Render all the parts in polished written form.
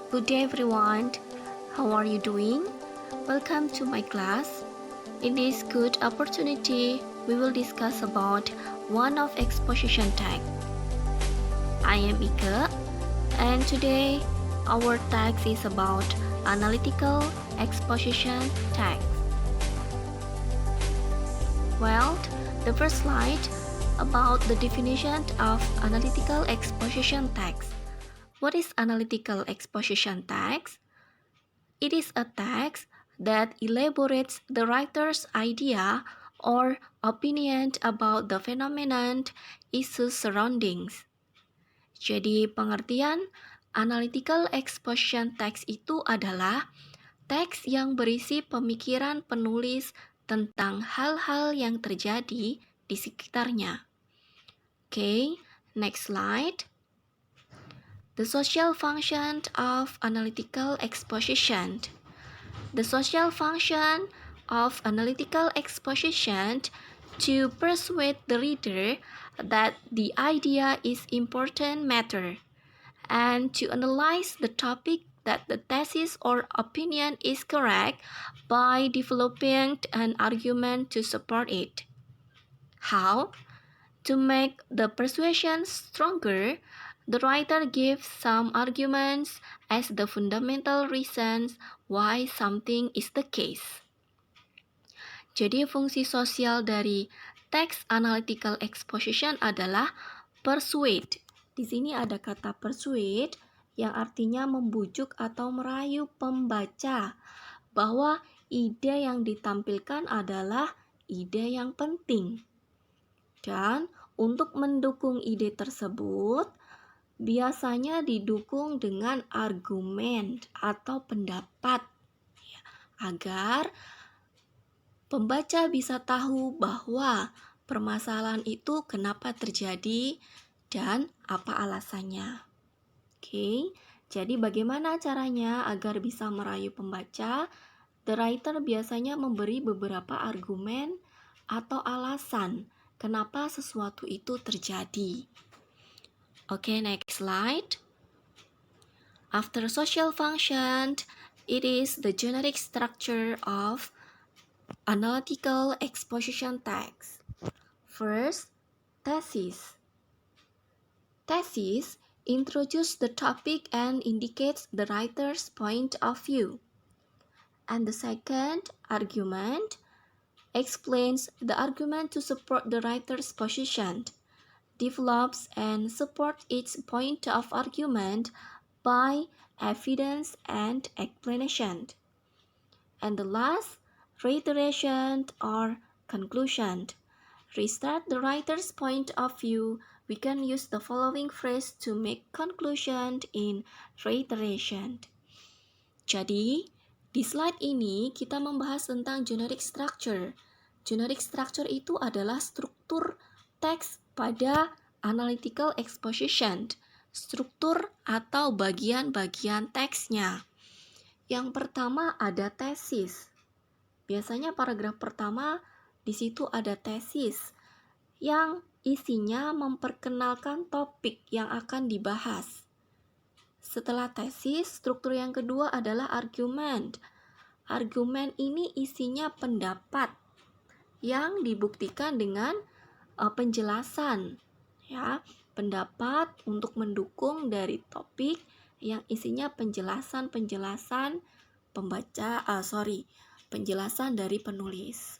Good day everyone. How are you doing? Welcome to my class. In this good opportunity, we will discuss about one of exposition tag. I am Ika, and today our text is about analytical exposition tag. Well, the first slide about the definition of analytical exposition text. What is analytical exposition text? It is a text that elaborates the writer's idea or opinion about the phenomenon, issues surroundings. Jadi pengertian analytical exposition text itu adalah teks yang berisi pemikiran penulis tentang hal-hal yang terjadi di sekitarnya. Okay, next slide. The social function of analytical exposition. The social function of analytical exposition to persuade the reader that the idea is important matter and to analyze the topic that the thesis or opinion is correct by developing an argument to support it. How? To make the persuasion stronger, the writer gives some arguments as the fundamental reasons why something is the case. Jadi fungsi sosial dari teks analytical exposition adalah persuade. Di sini ada kata persuade yang artinya membujuk atau merayu pembaca bahwa ide yang ditampilkan adalah ide yang penting. Dan untuk mendukung ide tersebut, biasanya didukung dengan argumen atau pendapat, agar pembaca bisa tahu bahwa permasalahan itu kenapa terjadi dan apa alasannya. Oke, jadi bagaimana caranya agar bisa merayu pembaca? The writer biasanya memberi beberapa argumen atau alasan kenapa sesuatu itu terjadi. Okay, next slide. After social function, it is the generic structure of analytical exposition text. First, thesis. Thesis introduces the topic and indicates the writer's point of view. And the second, argument, explains the argument to support the writer's position, develops and supports its point of argument by evidence and explanation. And the last, reiteration or conclusion. Restart the writer's point of view. We can use the following phrase to make conclusion in reiteration. Jadi, di slide ini kita membahas tentang generic structure. Generic structure itu adalah struktur teks pada analytical exposition, struktur atau bagian-bagian teksnya. Yang pertama ada tesis. Biasanya paragraf pertama di situ ada tesis yang isinya memperkenalkan topik yang akan dibahas. Setelah tesis, struktur yang kedua adalah argumen. Argumen ini isinya pendapat yang dibuktikan dengan penjelasan, ya, pendapat untuk mendukung dari topik yang isinya penjelasan penjelasan dari penulis.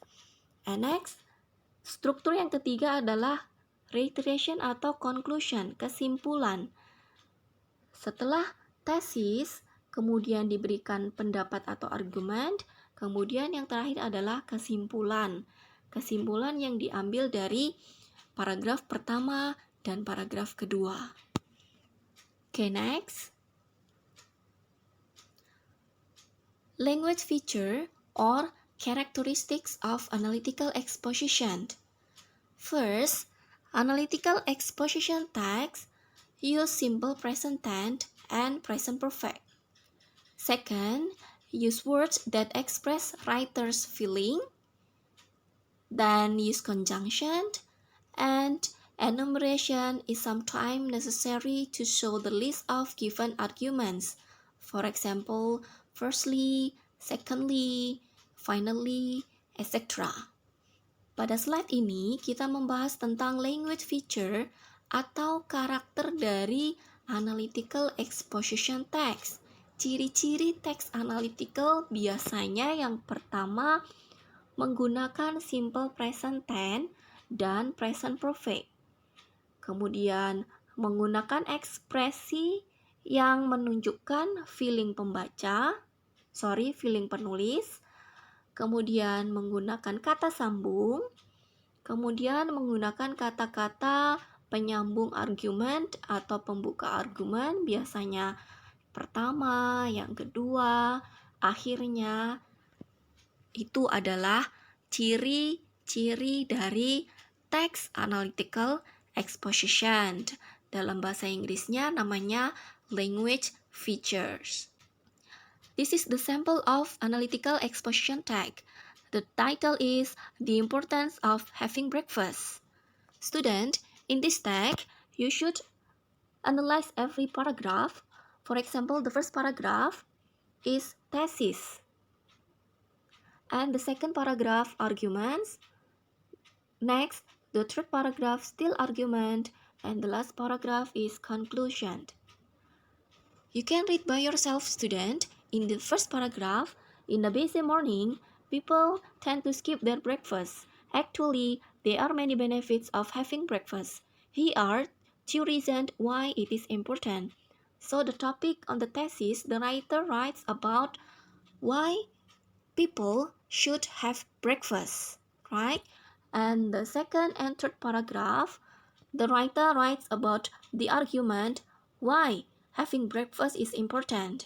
And next, struktur yang ketiga adalah reiteration atau conclusion, kesimpulan. Setelah tesis, kemudian diberikan pendapat atau argumen, kemudian yang terakhir adalah kesimpulan. Kesimpulan yang diambil dari paragraf pertama dan paragraf kedua. Okay, next. Language feature or characteristics of analytical exposition. First, analytical exposition text use simple present tense and present perfect. Second, use words that express writer's feeling. Then use conjunction, and enumeration is sometimes necessary to show the list of given arguments For example, firstly, secondly, finally, etc. Pada slide ini, kita membahas tentang language feature atau karakter dari analytical exposition text. Ciri-ciri teks analytical biasanya yang pertama menggunakan simple present tense dan present perfect. Kemudian menggunakan ekspresi yang menunjukkan feeling penulis. Kemudian menggunakan kata sambung. Kemudian menggunakan kata-kata penyambung argumen atau pembuka argumen, biasanya pertama, yang kedua, akhirnya. Itu adalah ciri-ciri dari text analytical exposition. Dalam bahasa Inggrisnya namanya language features. This is the sample of analytical exposition tag. The title is The Importance of Having Breakfast. Student, in this tag, you should analyze every paragraph. For example, the first paragraph is thesis. And the second paragraph, arguments. Next, the third paragraph, still argument. And the last paragraph is conclusion. You can read by yourself, student. In the first paragraph, in a busy morning, people tend to skip their breakfast. Actually, there are many benefits of having breakfast. Here are 2 reasons why it is important. So the topic on the thesis, the writer writes about why people should have breakfast, right? And the second and third paragraph, the writer writes about the argument why having breakfast is important.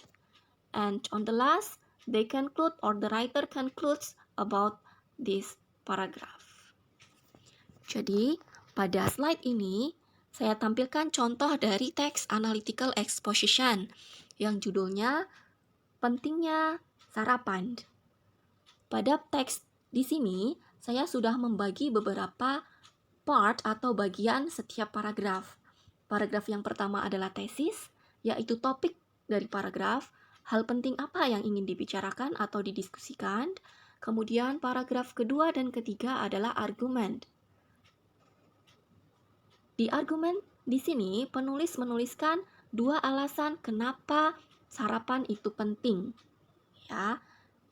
And on the last, they conclude, or the writer concludes about this paragraph. Jadi, pada slide ini, saya tampilkan contoh dari text analytical exposition yang judulnya pentingnya sarapan. Pada teks di sini, saya sudah membagi beberapa part atau bagian setiap paragraf. Paragraf yang pertama adalah tesis, yaitu topik dari paragraf, hal penting apa yang ingin dibicarakan atau didiskusikan. Kemudian paragraf kedua dan ketiga adalah argumen. Di argumen di sini, penulis menuliskan 2 alasan kenapa sarapan itu penting. Ya,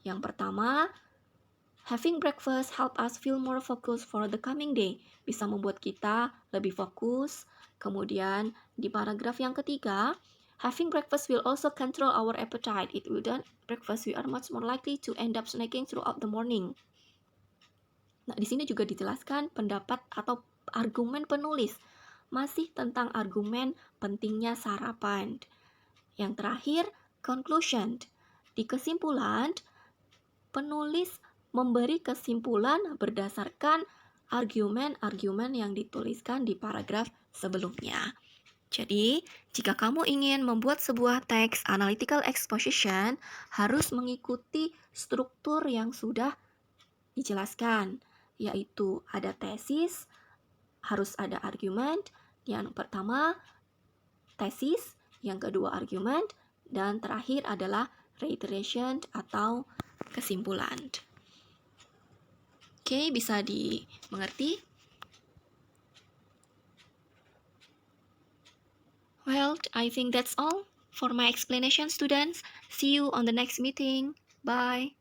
yang pertama, having breakfast help us feel more focused for the coming day. Bisa membuat kita lebih fokus. Kemudian di paragraf yang ketiga, having breakfast will also control our appetite. If we don't breakfast, we are much more likely to end up snacking throughout the morning. Nah, di sini juga dijelaskan pendapat atau argumen penulis. Masih tentang argumen pentingnya sarapan. Yang terakhir, conclusion. Di kesimpulan, penulis memberi kesimpulan berdasarkan argumen-argumen yang dituliskan di paragraf sebelumnya. Jadi, jika kamu ingin membuat sebuah teks analytical exposition, harus mengikuti struktur yang sudah dijelaskan, yaitu ada tesis, harus ada argumen, yang pertama tesis, yang kedua argumen, dan terakhir adalah reiteration atau kesimpulan. Oke, bisa dimengerti? Well, I think that's all for my explanation, students. See you on the next meeting. Bye.